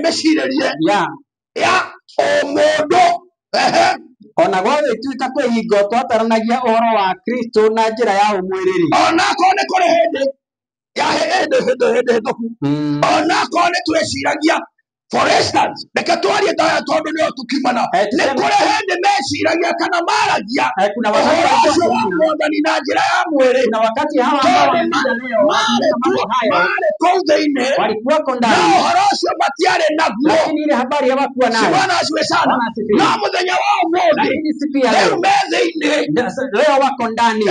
mecirerie ya omodo ona gwawe tuika kwihingo twataranagia uhoro wa Kristo na njira ya umwiriri ona kone kore hende ya hende ona kone tweciragia. For instance, nekatwarie daya tondu ni otukimana ne kore hende meciragia kana maragia kuna wakati wa mwathani na njira ya mwiri, na wakati hawa ambao wanakuja leo mare koutheine walikuwa kondani na uhoro ucio matiare naguo, lakini ile habari hawakuwa nayo. Bwana asiwe sana na muthenya wao mothe, lakini siku ya leo leo wako ndani.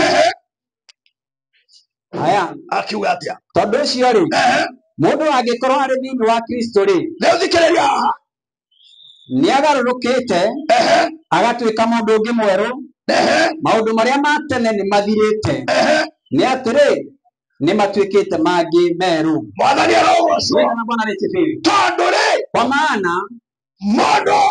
Haya akiuga atia tondu ucio ri mundu angikorwo ari thiini wa Kristo ri leo thikiriria ni agarurukite agatuika mundu ungi mweru. Maundu maria ma tene ni mathirite ni atiri ni matuikite mangi meru. Mwathani arogocwo na Bwana recibi tondu ri kwa maana mundu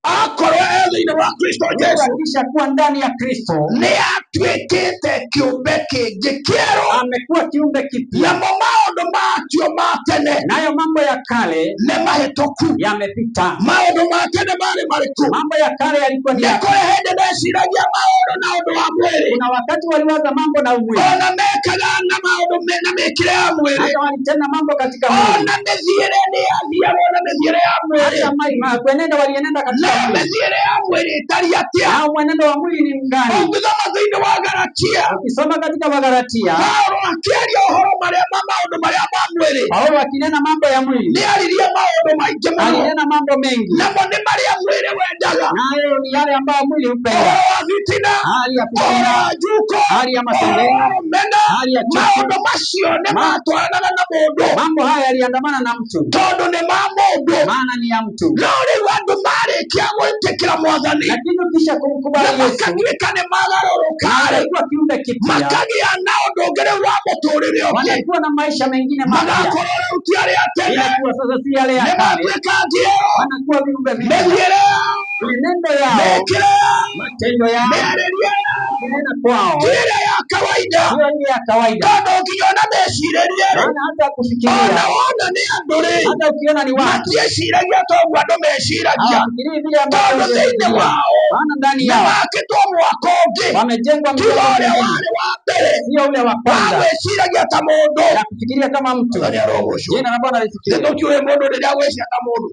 akorwo thiini wa Kristo Jesu akisha kuwa ndani ya Kristo ni atuikite kiumbe kingi kieru, amekuwa kiumbe kipya. Namo maundu matio ma tene nayo mambo ya kale ni mahituku yamepita. Maundu ma tene mari mariku mambo ya kale yalikuwa ni kore hende meciragia maundu na undu wa mwiri. Kuna wakati waliwaza mambo na umwili, ona mekaga na maundu na mekire ya mwiri, hata walitenda mambo katika mwili. Ona mithiire ni athia ona mithiire ya mwiri, hata mai kwenenda walienenda katika mwili. Mithiire ya mwiri itari atia au mwenendo wa mwili ni mgani? Ukisoma thiini wa Galatia, ukisoma katika Wagalatia Paulo akiaria uhoro maundu maria ma mwiri, Paulo akinena mambo ya mwili ni aririe maundu maingi muno, alinena mambo mengi, namo ni maria mwiri wendaga, nayo ni yale ambayo mwili hupenda: fitina, hali ya fitina, juko, hali ya masengenyo, hali ya chuki. Maundu macio ni matwarana na mundu, mambo haya yaliandamana na mtu tondu ni ma mundu, maana ni ya mtu. No riu andu marikia gwitikira Mwathani, lakini kisha kumkubali Yesu makagirika ni magarurukare, kwa kiumbe kipya, makagia na undu ngire wa muturire uki, wanakuwa na maisha mengine mapya, magakorwo riu ti aria tene, inakuwa sasa si yale ya kale, wanakuwa viumbe vipya. Mienendo yao, matendo yao, kunena kwao ile ya kawaida, sio ile ya kawaida. Tondu ukiona mecirerie, maana hata kufikiria, ona ni anduri, hata ukiona ni watu matieciragia toguo andu meciragia, tondu thiini wao, maana ndani yao makitwo mwaka ungi, wamejengwa mjengo wa mbere, sio ule wa kwanza, weciragia ta mundu, na kufikiria kama mtu. Jina la Bwana lisifiwe. Tukiwe mundu riria gwiciria ta mundu